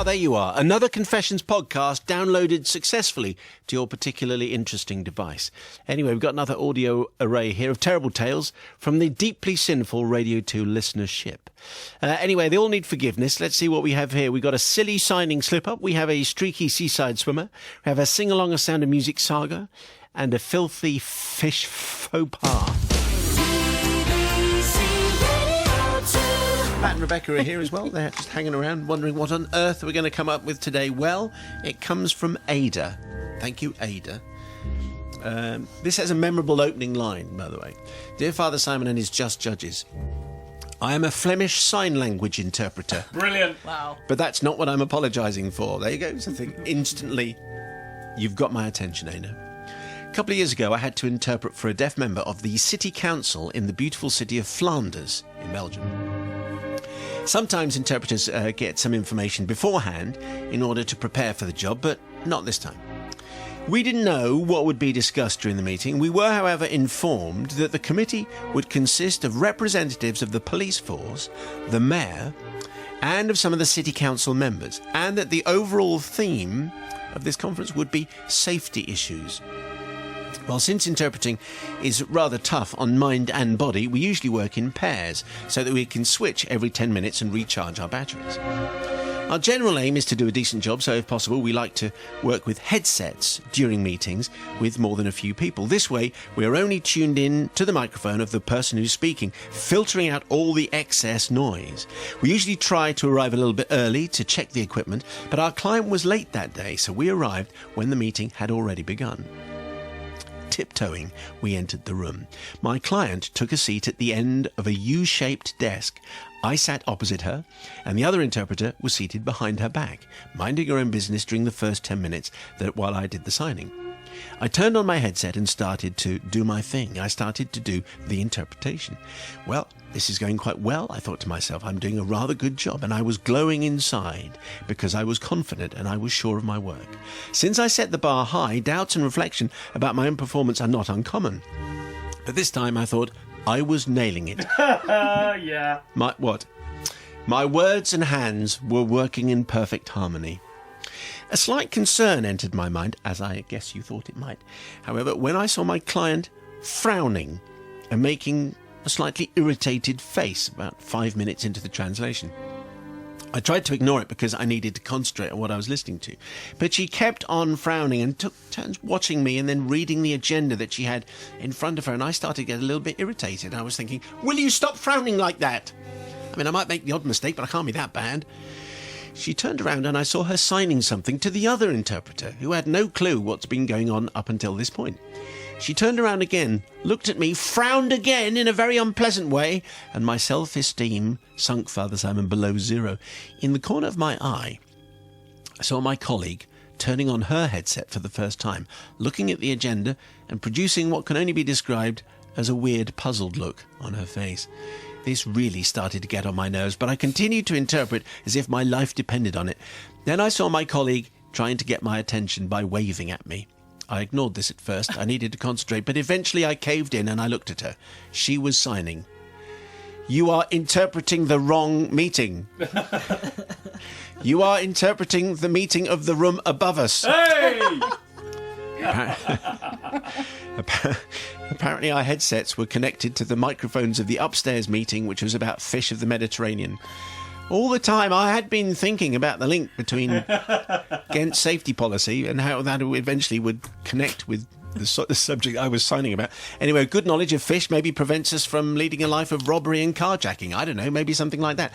there you are. Another Confessions podcast downloaded successfully to your particularly interesting device. Anyway, we've got another audio array here of terrible tales from the deeply sinful Radio 2 listenership. Anyway, they all need forgiveness. Let's see what we have here. We've got a silly signing slip-up. We have a streaky seaside swimmer. We have a sing-along a Sound of Music saga. And a filthy fish faux pas. Matt and Rebecca are here as well. They're just hanging around, wondering what on earth we're going to come up with today. Well, it comes from Ada. Thank you, Ada. This has a memorable opening line, by the way. Dear Father Simon and his just judges, I am a Flemish sign language interpreter. Brilliant. Wow. But that's not what I'm apologising for. There you go. Something instantly. You've got my attention, Ada. A couple of years ago, I had to interpret for a deaf member of the city council in the beautiful city of Flanders in Belgium. Sometimes interpreters get some information beforehand in order to prepare for the job, but not this time. We didn't know what would be discussed during the meeting. We were, however, informed that the committee would consist of representatives of the police force, the mayor, and of some of the city council members, and that the overall theme of this conference would be safety issues. Well, since interpreting is rather tough on mind and body, we usually work in pairs so that we can switch every 10 minutes and recharge our batteries. Our general aim is to do a decent job, so if possible, we like to work with headsets during meetings with more than a few people. This way, we are only tuned in to the microphone of the person who's speaking, filtering out all the excess noise. We usually try to arrive a little bit early to check the equipment, but our client was late that day, so we arrived when the meeting had already begun. Tiptoeing, we entered the room. My client took a seat at the end of a U-shaped desk. I sat opposite her, and the other interpreter was seated behind her back, minding her own business during the first 10 minutes while I did the signing. I turned on my headset and started to do my thing. I started to do the interpretation. Well, this is going quite well, I thought to myself. I'm doing a rather good job, and I was glowing inside because I was confident and I was sure of my work. Since I set the bar high, doubts and reflection about my own performance are not uncommon. But this time I thought I was nailing it. Yeah. My words and hands were working in perfect harmony. A slight concern entered my mind, as I guess you thought it might. However, when I saw my client frowning and making a slightly irritated face about 5 minutes into the translation, I tried to ignore it because I needed to concentrate on what I was listening to. But she kept on frowning and took turns watching me and then reading the agenda that she had in front of her, and I started to get a little bit irritated. I was thinking, will you stop frowning like that? I mean, I might make the odd mistake, but I can't be that bad. She turned around and I saw her signing something to the other interpreter, who had no clue what's been going on up until this point. She turned around again, looked at me, frowned again in a very unpleasant way, and my self-esteem sunk, Father Simon, below zero. In the corner of my eye, I saw my colleague turning on her headset for the first time, looking at the agenda and producing what can only be described as a weird, puzzled look on her face. This really started to get on my nerves, but I continued to interpret as if my life depended on it. Then I saw my colleague trying to get my attention by waving at me. I ignored this at first. I needed to concentrate, but eventually I caved in and I looked at her. She was signing. You are interpreting the wrong meeting. You are interpreting the meeting of the room above us. Hey! Apparently our headsets were connected to the microphones of the upstairs meeting, which was about fish of the Mediterranean. All the time I had been thinking about the link between Ghent's safety policy and how that eventually would connect with the subject I was signing about. Anyway, good knowledge of fish maybe prevents us from leading a life of robbery and carjacking. I don't know, maybe something like that.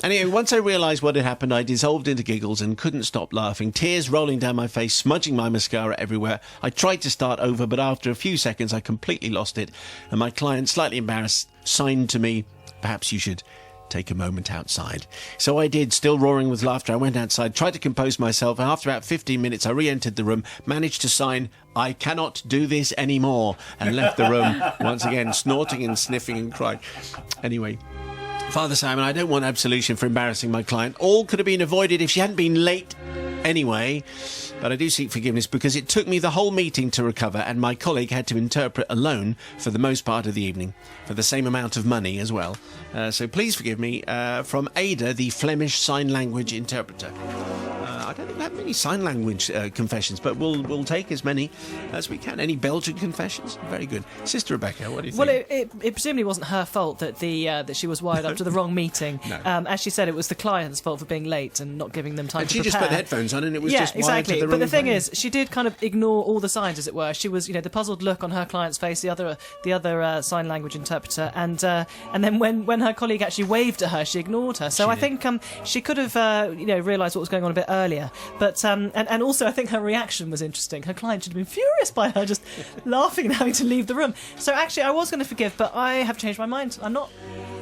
Anyway, once I realised what had happened, I dissolved into giggles and couldn't stop laughing, tears rolling down my face, smudging my mascara everywhere. I tried to start over, but after a few seconds I completely lost it, and my client, slightly embarrassed, signed to me, perhaps you should take a moment outside. So I did, still roaring with laughter. I went outside, tried to compose myself, and after about 15 minutes I re-entered the room, managed to sign, I cannot do this anymore, and left the room once again, snorting and sniffing and crying. Anyway, Father Simon, I don't want absolution for embarrassing my client. All could have been avoided if she hadn't been late anyway, but I do seek forgiveness because it took me the whole meeting to recover, and my colleague had to interpret alone for the most part of the evening, for the same amount of money as well. So please forgive me, from Ada, the Flemish sign language interpreter. I don't think we have many sign language confessions, but we'll take as many as we can. Any Belgian confessions? Very good. Sister Rebecca, what do you think? Well, it presumably wasn't her fault that that she was wired up to the wrong meeting. No. As she said, it was the client's fault for being late and not giving them time and to she prepare. just put the headphones on and it was just wired exactly. to the But wrong the thing phone. is, she did kind of ignore all the signs, as it were. She was, the puzzled look on her client's face, the other sign language interpreter, and then when her colleague actually waved at her, she ignored her. So I think she could have realised what was going on a bit earlier. But and also I think her reaction was interesting. Her client should have been furious by her just laughing and having to leave the room. So actually, I was going to forgive, but I have changed my mind. I'm not.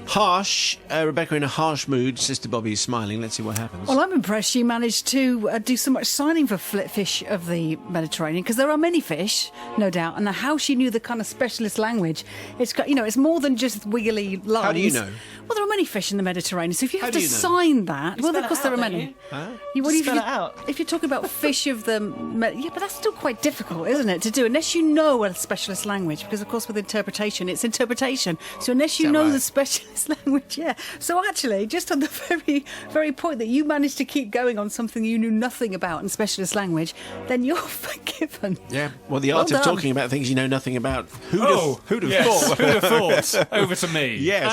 Harsh. Rebecca in a harsh mood. Sister Bobby is smiling. Let's see what happens. Well, I'm impressed she managed to do so much signing for fish of the Mediterranean, because there are many fish, no doubt, and how she knew the kind of specialist language. It's got, it's more than just wiggly lines. How do you know? Well, there are many fish in the Mediterranean, so if you have How do to you know? sign that, You well, spell of course it there out, are don't many. you? Huh? Spell it out. If you're talking about fish of the, but that's still quite difficult, isn't it, to do unless you know a specialist language? Because of course, with interpretation, it's interpretation. So unless you Is that know right? the specialist language, yeah. So actually, just on the very, very point that you managed to keep going on something you knew nothing about in specialist language, then you're forgiven. Yeah. Well, the Well art of done. talking about things you know nothing about. Who'd have yes. thought? Who'd have thought? Over to me. Yes.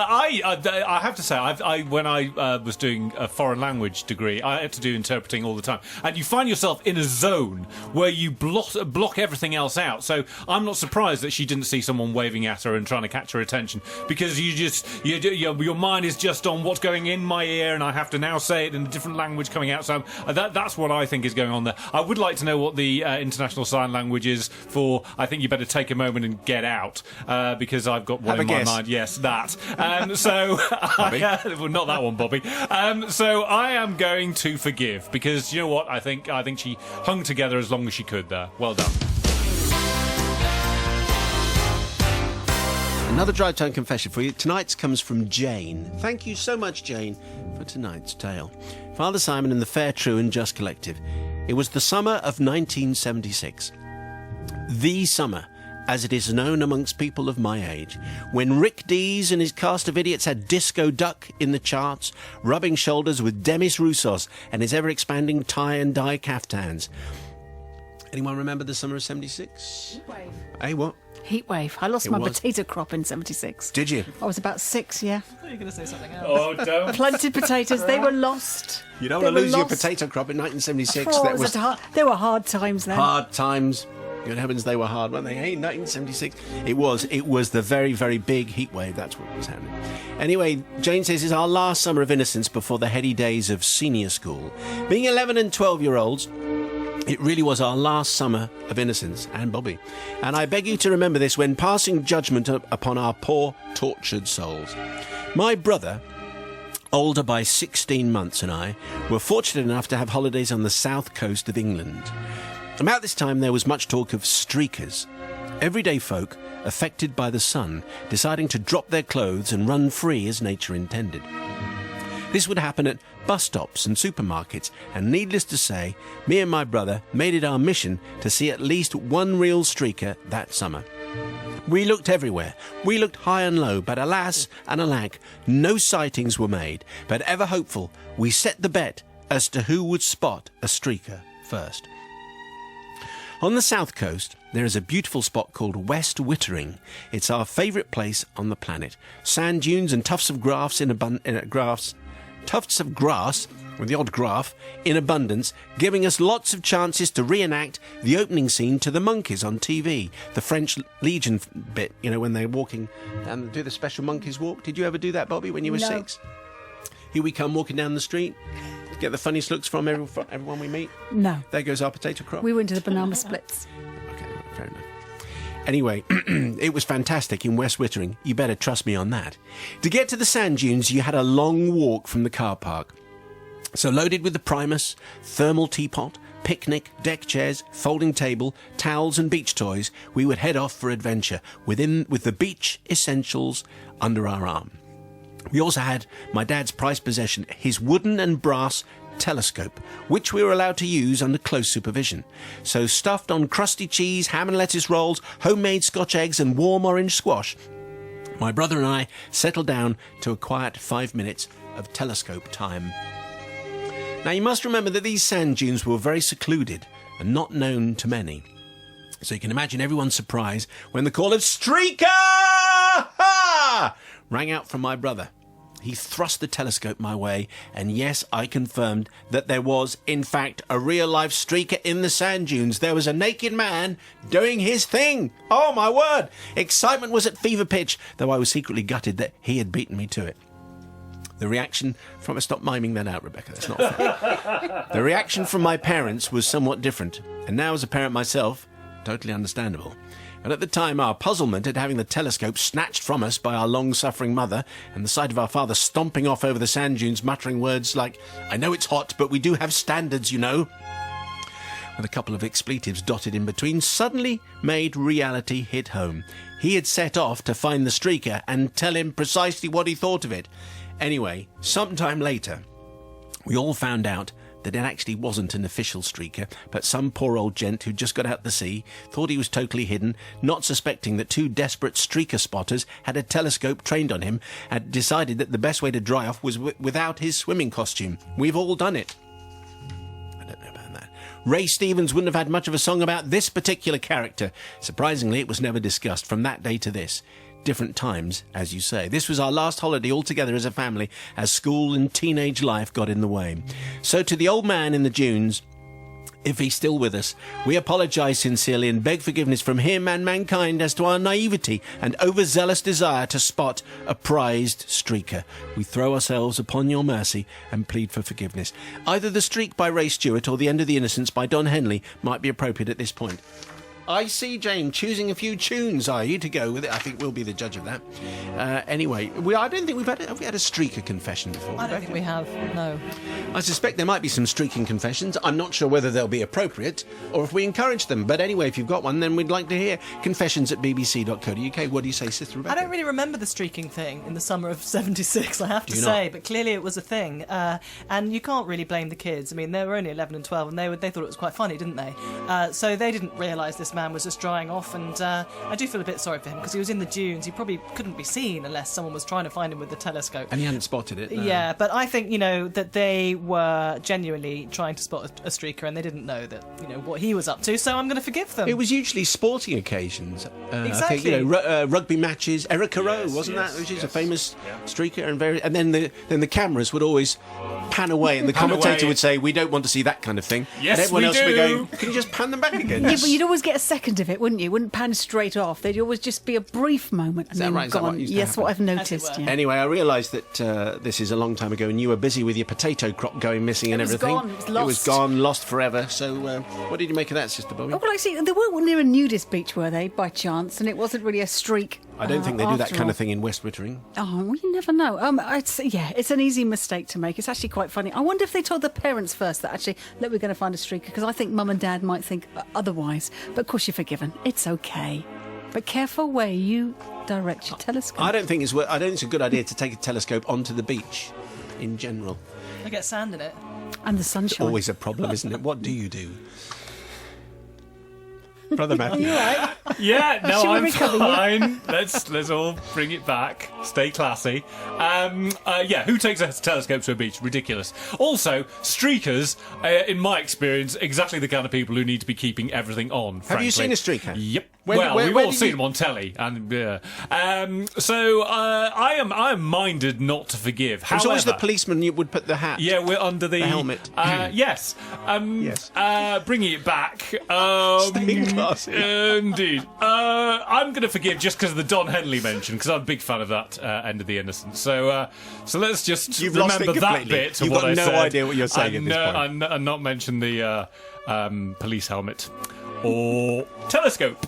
I have to say, when I was doing a foreign language degree, I had to do interpreting all the time, and you find yourself in a zone where you block everything else out. So I'm not surprised that she didn't see someone waving at her and trying to catch her attention, because your mind is just on what's going in my ear, and I have to now say it in a different language coming out. So that's what I think is going on there. I would like to know what the international sign language is for. I think you better take a moment and get out, because I've got one Have in a my guess. mind. Yes, that. So well, not that one, Bobby. So I am going to forgive, because you know what? I think she hung together as long as she could there. Well done. Another drive time confession for you. Tonight's comes from Jane. Thank you so much, Jane, for tonight's tale. Father Simon and the Fair, True and Just Collective. It was the summer of 1976. The summer, as it is known amongst people of my age, when Rick Dees and his cast of idiots had Disco Duck in the charts, rubbing shoulders with Demis Roussos and his ever-expanding tie and dye caftans. Anyone remember the summer of 76? Heatwave. Hey, what? Heatwave. I lost It my was. potato crop in 76. Did you? I was about 6, yeah. I thought you were going to say something else. Oh, don't. Planted potatoes, they were lost. You don't They want to were lose your lost. potato crop in 1976. Oh, That was they were hard times then. hard times. Good heavens, they were hard, weren't they? Hey, 1976. It was the very, very big heat wave. That's what was happening. Anyway, Jane says it's our last summer of innocence before the heady days of senior school. Being 11 and 12-year-olds, it really was our last summer of innocence, and Bobby. And I beg you to remember this when passing judgment upon our poor, tortured souls. My brother, older by 16 months, and I were fortunate enough to have holidays on the south coast of England. About this time there was much talk of streakers, everyday folk affected by the sun deciding to drop their clothes and run free as nature intended. This would happen at bus stops and supermarkets, and needless to say, me and my brother made it our mission to see at least one real streaker that summer. We looked everywhere. We looked high and low, but alas and alack, no sightings were made. But ever hopeful, we set the bet as to who would spot a streaker first. On the south coast, there is a beautiful spot called West Wittering. It's our favourite place on the planet. Sand dunes and tufts of grass with the odd graph in abundance, giving us lots of chances to reenact the opening scene to The Monkeys on TV, the French Legion bit, when they're walking and do the special monkeys walk. Did you ever do that, Bobby, when you were No. 6? Here we come walking down the street, get the funniest looks from everyone we meet. No. There goes our potato crop. We went to the banana splits. Okay, fair enough. Anyway, it was fantastic in West Wittering. You better trust me on that. To get to the sand dunes, you had a long walk from the car park. So loaded with the Primus, thermal teapot, picnic, deck chairs, folding table, towels and beach toys, we would head off for adventure with the beach essentials under our arm. We also had my dad's prized possession, his wooden and brass telescope, which we were allowed to use under close supervision. So stuffed on crusty cheese, ham and lettuce rolls, homemade Scotch eggs and warm orange squash, my brother and I settled down to a quiet 5 minutes of telescope time. Now you must remember that these sand dunes were very secluded and not known to many. So you can imagine everyone's surprise when the call of "Streaker!" rang out from my brother. He thrust the telescope my way, and yes, I confirmed that there was, in fact, a real-life streaker in the sand dunes. There was a naked man doing his thing. Oh, my word! Excitement was at fever pitch, though I was secretly gutted that he had beaten me to it. The reaction from... Stop miming that out, Rebecca. That's not fair. The reaction from my parents was somewhat different, and now as a parent myself, totally understandable. But at the time, our puzzlement at having the telescope snatched from us by our long-suffering mother and the sight of our father stomping off over the sand dunes muttering words like, "I know it's hot, but we do have standards, you know," with a couple of expletives dotted in between, suddenly made reality hit home. He had set off to find the streaker and tell him precisely what he thought of it. Anyway, sometime later, we all found out that it actually wasn't an official streaker, but some poor old gent who just got out the sea, thought he was totally hidden, not suspecting that two desperate streaker spotters had a telescope trained on him, and decided that the best way to dry off was without his swimming costume. We've all done it. I don't know about that. Ray Stevens wouldn't have had much of a song about this particular character. Surprisingly, it was never discussed from that day to this. Different times, as you say. This was our last holiday altogether as a family, as school and teenage life got in the way. So to the old man in the dunes, if he's still with us, we apologise sincerely and beg forgiveness from him and mankind as to our naivety and overzealous desire to spot a prized streaker. We throw ourselves upon your mercy and plead for forgiveness. Either The Streak by Ray Stewart or The End of the Innocence by Don Henley might be appropriate at this point. I see Jane choosing a few tunes, are you, to go with it? I think we'll be the judge of that. Anyway, I don't think have we had a streaker confession before? I don't think we have, no. I suspect there might be some streaking confessions. I'm not sure whether they'll be appropriate or if we encourage them. But anyway, if you've got one, then we'd like to hear. Confessions at bbc.co.uk. What do you say, Sister Rebecca? I don't really remember the streaking thing in the summer of '76, I have to say, but clearly it was a thing. And you can't really blame the kids. I mean, they were only 11 and 12, and they thought it was quite funny, didn't they? So they didn't realise this man was just drying off, and I do feel a bit sorry for him because he was in the dunes. He probably couldn't be seen unless someone was trying to find him with the telescope. And he hadn't spotted it. No. Yeah, but I think, that they were genuinely trying to spot a streaker, and they didn't know that, what he was up to, so I'm going to forgive them. It was usually sporting occasions. Exactly. I think, rugby matches. Erica Rowe, wasn't that? Which is a famous streaker, and then the cameras would always pan away, and the commentator would say, "We don't want to see that kind of thing." Yes, and everyone we else do. would be going, "Can you just pan them back again?" Yeah, but you'd always get a second of it, wouldn't you? Wouldn't pan straight off. They'd always just be a brief moment and that then right? Is that gone. what used to Yes, happen? what I've noticed. Yeah. Anyway, I realised that this is a long time ago, and you were busy with your potato crop going missing and It was everything. gone, it was It was lost. gone, lost forever. So, what did you make of that, Sister Bobby? Oh, well, actually, they weren't near a nudist beach, were they, by chance? And it wasn't really a streak. I don't think they do that after kind all. of thing in West Wittering. Oh, well, you never know. It's an easy mistake to make. It's actually quite funny. I wonder if they told the parents first that actually, look, we're going to find a streaker, because I think Mum and Dad might think otherwise. But of course, you're forgiven. It's okay. But careful where you direct your telescope. I don't think it's a good idea to take a telescope onto the beach, in general. They get sand in it. And the sunshine. Always a problem, isn't it? What do you do, Brother Matthew? You all right? Yeah, no, Shall we I'm recover you? fine. Let's all bring it back. Stay classy. Who takes a telescope to a beach? Ridiculous. Also, streakers, in my experience, exactly the kind of people who need to be keeping everything on. Have you frankly. seen a streaker? Yep. Where We've all did seen you- them on telly, and I am minded not to forgive. It's always the However- policeman you would put the hat. Yeah, we're under the helmet. Yes. Yes. Bringing it back. Staying classy. Indeed. I'm going to forgive just because of the Don Henley mention, because I'm a big fan of that End of the Innocence. So let's just You've lost remember it that completely. bit of You've what got I no said. idea what you're saying at this point. And not mention the police helmet or telescope.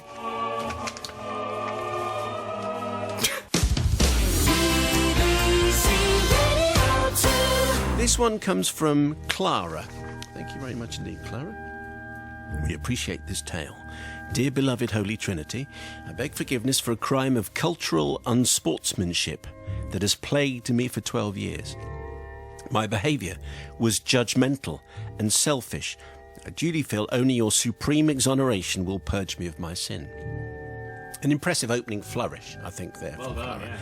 This one comes from Clara. Thank you very much indeed, Clara. We appreciate this tale. Dear beloved Holy Trinity, I beg forgiveness for a crime of cultural unsportsmanship that has plagued me for 12 years. My behaviour was judgmental and selfish. I duly feel only your supreme exoneration will purge me of my sin. An impressive opening flourish, I think, there. Well done, yeah.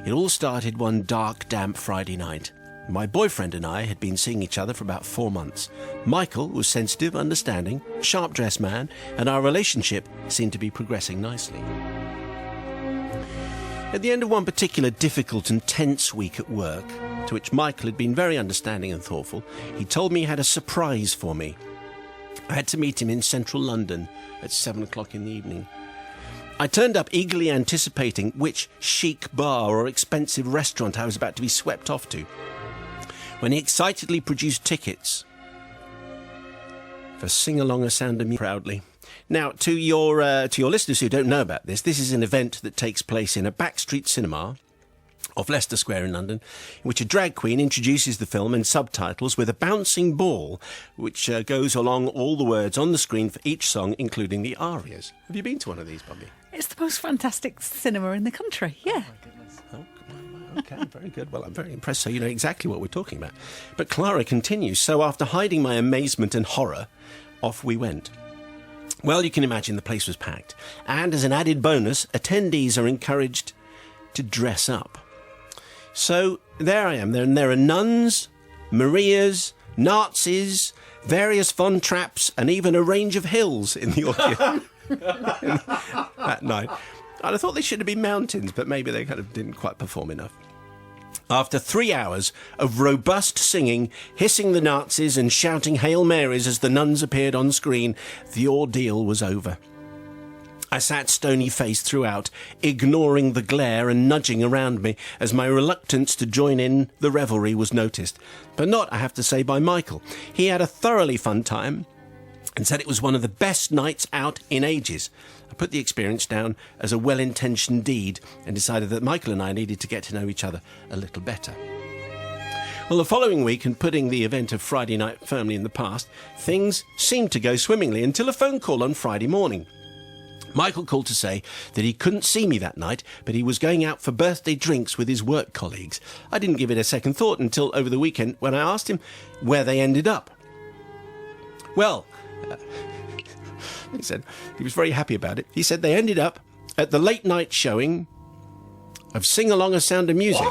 It all started one dark, damp Friday night. My boyfriend and I had been seeing each other for about 4 months. Michael was sensitive, understanding, sharp-dressed man, and our relationship seemed to be progressing nicely. At the end of one particular difficult and tense week at work, to which Michael had been very understanding and thoughtful, he told me he had a surprise for me. I had to meet him in central London at 7 o'clock in the evening. I turned up eagerly anticipating which chic bar or expensive restaurant I was about to be swept off to, when he excitedly produced tickets for Sing Along a Sound of Music proudly. Now, to your listeners who don't know about this, this is an event that takes place in a backstreet cinema off Leicester Square in London, in which a drag queen introduces the film and subtitles with a bouncing ball, which goes along all the words on the screen for each song, including the arias. Have you been to one of these, Bobby? It's the most fantastic cinema in the country, yeah. Oh, okay, very good. Well, I'm very impressed, so you know exactly what we're talking about. But Clara continues. So after hiding my amazement and horror, off we went. Well, you can imagine the place was packed. And as an added bonus, attendees are encouraged to dress up. So there I am. There are nuns, Marias, Nazis, various Von Trapps, and even a range of hills in the audience that night. And I thought they should have been mountains, but maybe they kind of didn't quite perform enough. After 3 hours of robust singing, hissing the Nazis and shouting Hail Marys as the nuns appeared on screen, the ordeal was over. I sat stony-faced throughout, ignoring the glare and nudging around me as my reluctance to join in the revelry was noticed. But not, I have to say, by Michael. He had a thoroughly fun time and said it was one of the best nights out in ages. I put the experience down as a well-intentioned deed and decided that Michael and I needed to get to know each other a little better. Well, the following week, and putting the event of Friday night firmly in the past, things seemed to go swimmingly until a phone call on Friday morning. Michael called to say that he couldn't see me that night, but he was going out for birthday drinks with his work colleagues. I didn't give it a second thought until over the weekend when I asked him where they ended up. Well, he said he was very happy about it. He said they ended up at the late night showing of Sing Along a Sound of Music.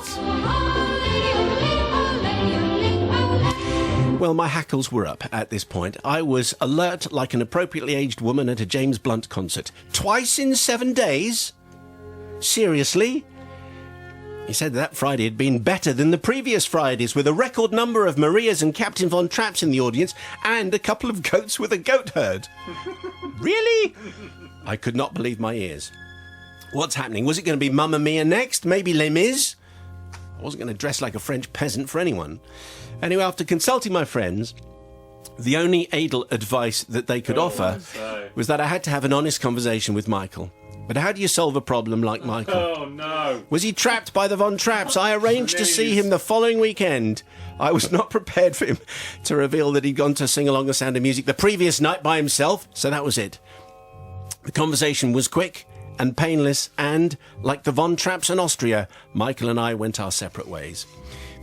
Well, my hackles were up at this point. I was alert like an appropriately aged woman at a James Blunt concert. Twice in 7 days? Seriously? He said that Friday had been better than the previous Fridays, with a record number of Marias and Captain Von Trapps in the audience, and a couple of goats with a goat herd. Really? I could not believe my ears. What's happening? Was it going to be Mamma Mia next? Maybe Les Mis? I wasn't going to dress like a French peasant for anyone. Anyway, after consulting my friends, the only able advice that they could offer was that I had to have an honest conversation with Michael. But how do you solve a problem like Michael? Oh, no. Was he trapped by the Von Trapps? I arranged to see him the following weekend. I was not prepared for him to reveal that he'd gone to Sing Along the Sound of Music the previous night by himself, so that was it. The conversation was quick and painless, and, like the Von Trapps in Austria, Michael and I went our separate ways.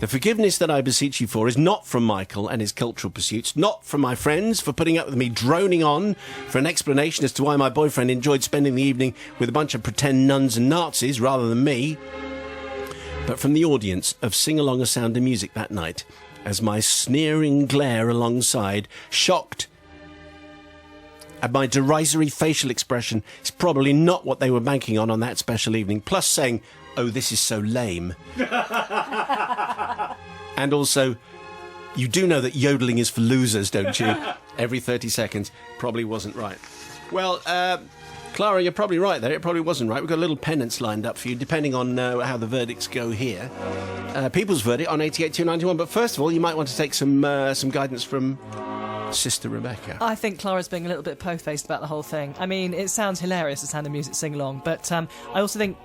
The forgiveness that I beseech you for is not from Michael and his cultural pursuits, not from my friends for putting up with me droning on for an explanation as to why my boyfriend enjoyed spending the evening with a bunch of pretend nuns and Nazis rather than me, but from the audience of Sing Along a Sound of Music that night, as my sneering glare alongside, shocked at my derisory facial expression, is probably not what they were banking on that special evening, plus saying, "Oh, this is so lame." And also, you do know that yodeling is for losers, don't you? Every 30 seconds. Probably wasn't right. Well, Clara, you're probably right there. It probably wasn't right. We've got a little penance lined up for you, depending on how the verdicts go here. People's verdict on 88 291. But first of all, you might want to take some guidance from Sister Rebecca? I think Clara's being a little bit po-faced about the whole thing. I mean, it sounds hilarious to Sound of Music sing-along, but I also think,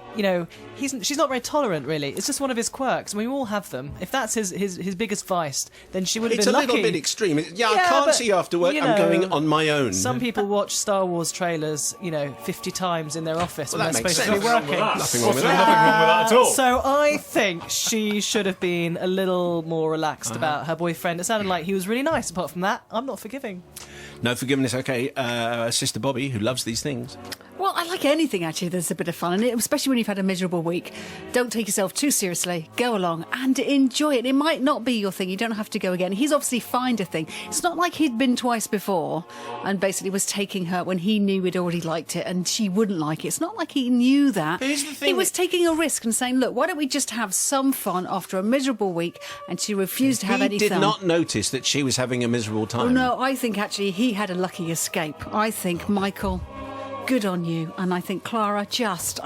she's not very tolerant, really. It's just one of his quirks, and we all have them. If that's his biggest vice, then she would have been lucky. It's a little bit extreme. I can't see you after work. I'm going on my own. Some people watch Star Wars trailers, 50 times in their office when they're that makes supposed to be sense. working. Nothing wrong with Nothing that. wrong with that at all. So I think she should have been a little more relaxed about her boyfriend. It sounded like he was really nice. Apart from that, I'm not forgiving. No forgiveness, okay. Sister Bobby, who loves these things. Well, I like anything, actually, there's a bit of fun in it, especially when you've had a miserable week. Don't take yourself too seriously. Go along and enjoy it. It might not be your thing. You don't have to go again. He's obviously found a thing. It's not like he'd been twice before and basically was taking her when he knew he'd already liked it and she wouldn't like it. It's not like he knew that. But here's the thing. He was taking a risk and saying, look, why don't we just have some fun after a miserable week? And she refused to have any He did fun. not notice that she was having a miserable time. Oh, no, I think actually he had a lucky escape. I think, Michael, good on you. And I think Clara just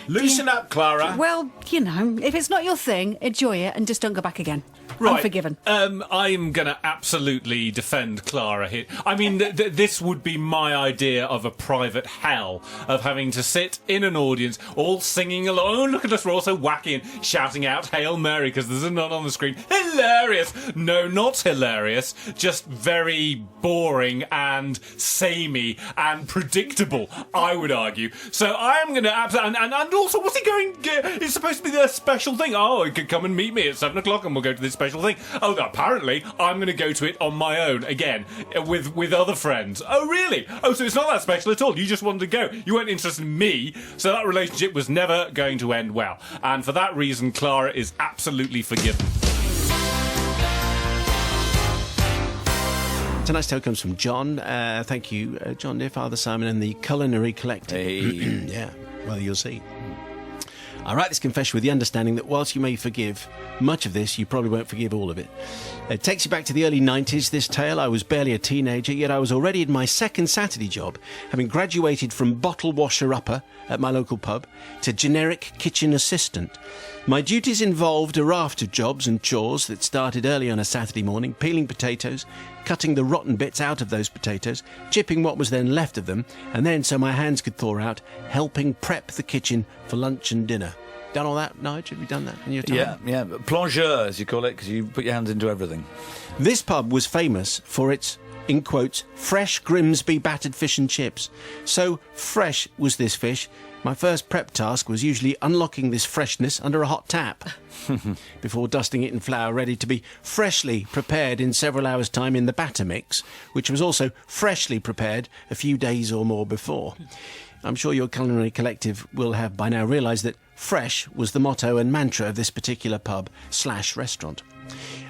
Loosen up, Clara. Well, if it's not your thing, enjoy it and just don't go back again. Right. Unforgiven. I'm going to absolutely defend Clara here. I mean, this would be my idea of a private hell, of having to sit in an audience, all singing along. Oh, look at us, we're all so wacky and shouting out Hail Mary because there's a nun on the screen. Hilarious! No, not hilarious. Just very boring and samey and predictable, I would argue. So I'm going to absolutely... And also, what's he going... It's supposed to be the special thing. Oh, you could come and meet me at 7 o'clock and we'll go to this special thing. Oh, apparently I'm going to go to it on my own again with other friends. Oh, really? Oh, so it's not that special at all. You just wanted to go. You weren't interested in me, so that relationship was never going to end well. And for that reason, Clara is absolutely forgiven. Tonight's tale comes from John. Thank you, John, dear Father Simon, and the Culinary Collector. Hey. Yeah, well, you'll see. I write this confession with the understanding that whilst you may forgive much of this, you probably won't forgive all of it. It takes you back to the early 90s, this tale. I was barely a teenager, yet I was already in my second Saturday job, having graduated from bottle washer-upper at my local pub to generic kitchen assistant. My duties involved a raft of jobs and chores that started early on a Saturday morning, peeling potatoes, cutting the rotten bits out of those potatoes, chipping what was then left of them, and then, so my hands could thaw out, helping prep the kitchen for lunch and dinner. Done all that, Nigel? Have you done that in your time? Yeah. Plongeur, as you call it, because you put your hands into everything. This pub was famous for its, in quotes, fresh Grimsby battered fish and chips. So fresh was this fish. My first prep task was usually unlocking this freshness under a hot tap before dusting it in flour, ready to be freshly prepared in several hours' time in the batter mix, which was also freshly prepared a few days or more before. I'm sure your culinary collective will have by now realised that fresh was the motto and mantra of this particular pub/restaurant.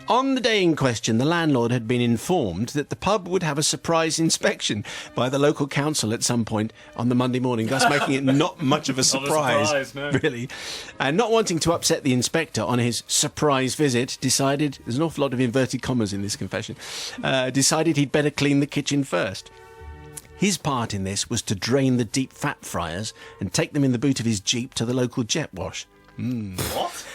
On the day in question, the landlord had been informed that the pub would have a surprise inspection by the local council at some point on the Monday morning, thus making it not much of a surprise, no. really. And not wanting to upset the inspector on his surprise visit, decided, there's an awful lot of inverted commas in this confession, decided he'd better clean the kitchen first. His part in this was to drain the deep fat fryers and take them in the boot of his Jeep to the local jet wash. What?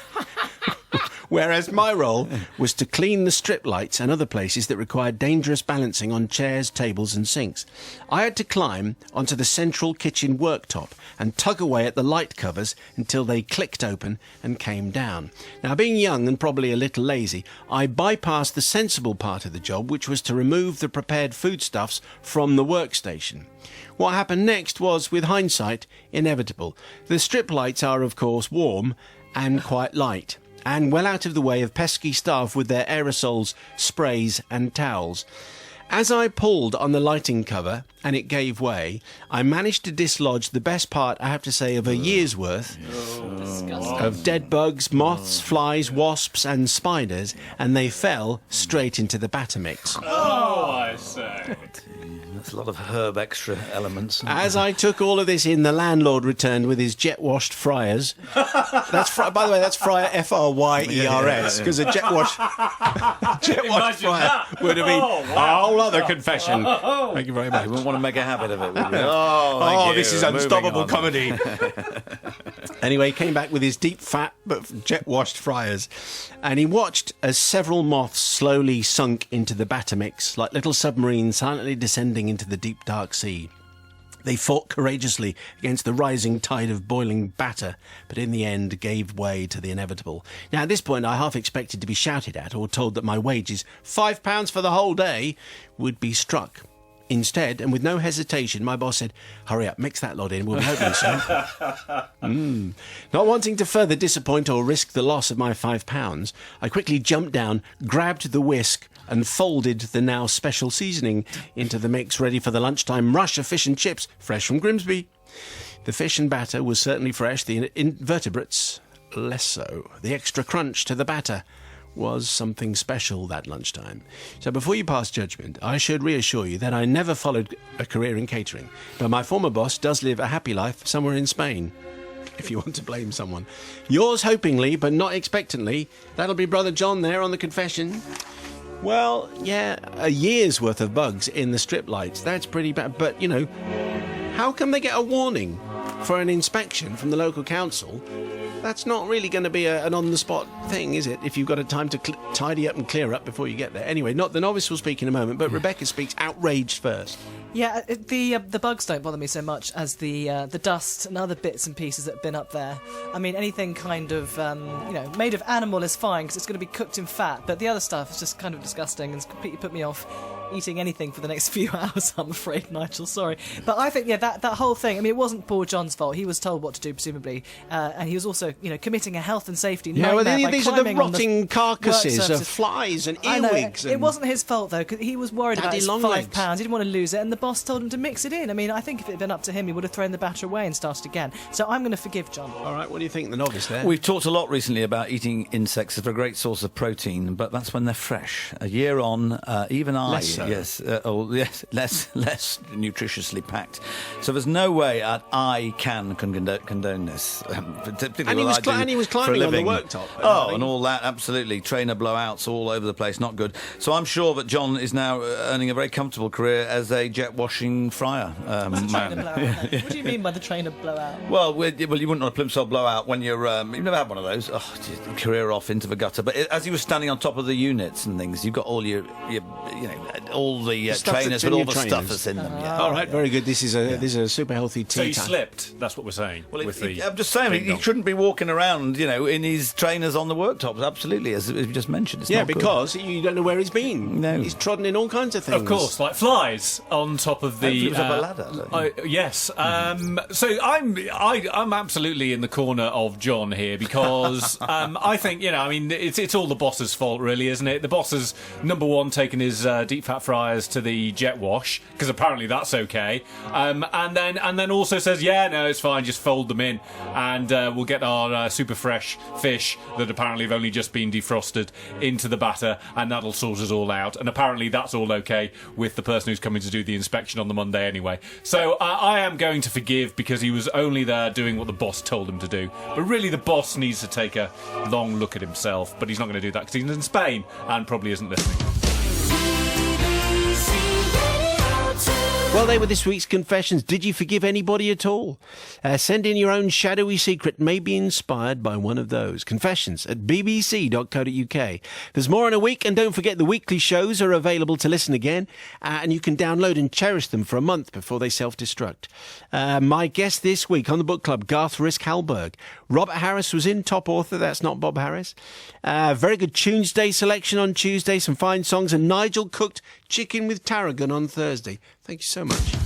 Whereas my role was to clean the strip lights and other places that required dangerous balancing on chairs, tables and sinks. I had to climb onto the central kitchen worktop and tug away at the light covers until they clicked open and came down. Now, being young and probably a little lazy, I bypassed the sensible part of the job, which was to remove the prepared foodstuffs from the workstation. What happened next was, with hindsight, inevitable. The strip lights are, of course, warm and quite light, and well out of the way of pesky staff with their aerosols, sprays and towels. As I pulled on the lighting cover and it gave way, I managed to dislodge the best part, I have to say, of a year's worth of dead bugs, moths, flies, wasps and spiders, and they fell straight into the batter mix. Oh, I say. That's a lot of herb extra elements. As I took all of this in, the landlord returned with his jet-washed fryers. By the way, that's fryer, F-R-Y-E-R-S, because a jet-washed Imagine fryer that. would have been Oh, wow. a whole other confession. Thank you very much. You wouldn't want to make a habit of it, would you? Oh, thank you. this is Moving unstoppable on. comedy. Anyway, he came back with his deep fat but jet-washed fryers, and he watched as several moths slowly sunk into the batter mix, like little submarines silently descending into the deep dark sea. They fought courageously against the rising tide of boiling batter, but in the end gave way to the inevitable. Now, at this point, I half expected to be shouted at or told that my wages, £5 for the whole day, would be struck. Instead, and with no hesitation, my boss said, "Hurry up, mix that lot in, we'll be opening soon." Not wanting to further disappoint or risk the loss of my £5, I quickly jumped down, grabbed the whisk, and folded the now special seasoning into the mix, ready for the lunchtime rush of fish and chips, fresh from Grimsby. The fish and batter was certainly fresh, the invertebrates less so. The extra crunch to the batter was something special that lunchtime. So before you pass judgment, I should reassure you that I never followed a career in catering, but my former boss does live a happy life somewhere in Spain, if you want to blame someone. Yours hopingly, but not expectantly. That'll be Brother John there on the confession. Well, yeah, a year's worth of bugs in the strip lights. That's pretty bad. But, you know, how come they get a warning for an inspection from the local council? That's not really going to be an on-the-spot thing, is it? If you've got a time to tidy up and clear up before you get there. Anyway, not the novice will speak in a moment, but Rebecca speaks outraged first. Yeah, the bugs don't bother me so much as the dust and other bits and pieces that have been up there. I mean, anything kind of made of animal is fine because it's going to be cooked in fat, but the other stuff is just kind of disgusting and it's completely put me off eating anything for the next few hours, I'm afraid, Nigel, sorry. But I think, that whole thing, I mean, it wasn't poor John's fault. He was told what to do, presumably, and he was also, committing a health and safety nightmare by these are the climbing on rotting carcasses of flies and earwigs. It wasn't his fault, though, because he was worried about his £5. He didn't want to lose it, and the boss told him to mix it in. I mean, I think if it had been up to him, he would have thrown the batter away and started again. So I'm going to forgive John. All right, what do you think, the novice there? We've talked a lot recently about eating insects as a great source of protein, but that's when they're fresh. A year on, even I, less so. less nutritiously packed. So there's no way I can condone this. And he was climbing on the worktop. And all that, absolutely. Trainer blowouts all over the place, not good. So I'm sure that John is now earning a very comfortable career as a jet washing fryer man. What do you mean by the trainer blowout? Well, you wouldn't want a plimsoll blowout when you've never had one of those. Oh, geez, career off into the gutter. But as he was standing on top of the units and things, you've got all your all the trainers with all the stuff that's in them. Yeah. All right, very good. This is a super healthy tea. So you time. slipped. That's what we're saying. Well, I'm just saying he shouldn't be walking around, in his trainers on the worktops. Absolutely, as you just mentioned. It's not because you don't know where he's been. No, he's trodden in all kinds of things. Of course, like flies on top of the. It was up a ladder. Yes. So I'm absolutely in the corner of John here because I think it's all the boss's fault, really, isn't it? The boss has number one taken his deep fat fryers to the jet wash because apparently that's okay, and then also says no, it's fine, just fold them in, and we'll get our super fresh fish that apparently have only just been defrosted into the batter, and that'll sort us all out. And apparently that's all okay with the person who's coming to do the inspection on the Monday anyway. So I am going to forgive because he was only there doing what the boss told him to do. But really the boss needs to take a long look at himself, but he's not going to do that because he's in Spain and probably isn't listening. Well, they were this week's confessions. Did you forgive anybody at all? Send in your own shadowy secret, may be inspired by one of those. Confessions at bbc.co.uk. There's more in a week, and don't forget the weekly shows are available to listen again, and you can download and cherish them for a month before they self-destruct. My guest this week on the book club, Garth Risk-Hallberg. Robert Harris was in, top author, that's not Bob Harris. Very good Tuesday selection on Tuesday, some fine songs, and Nigel cooked chicken with tarragon on Thursday. Thank you so much.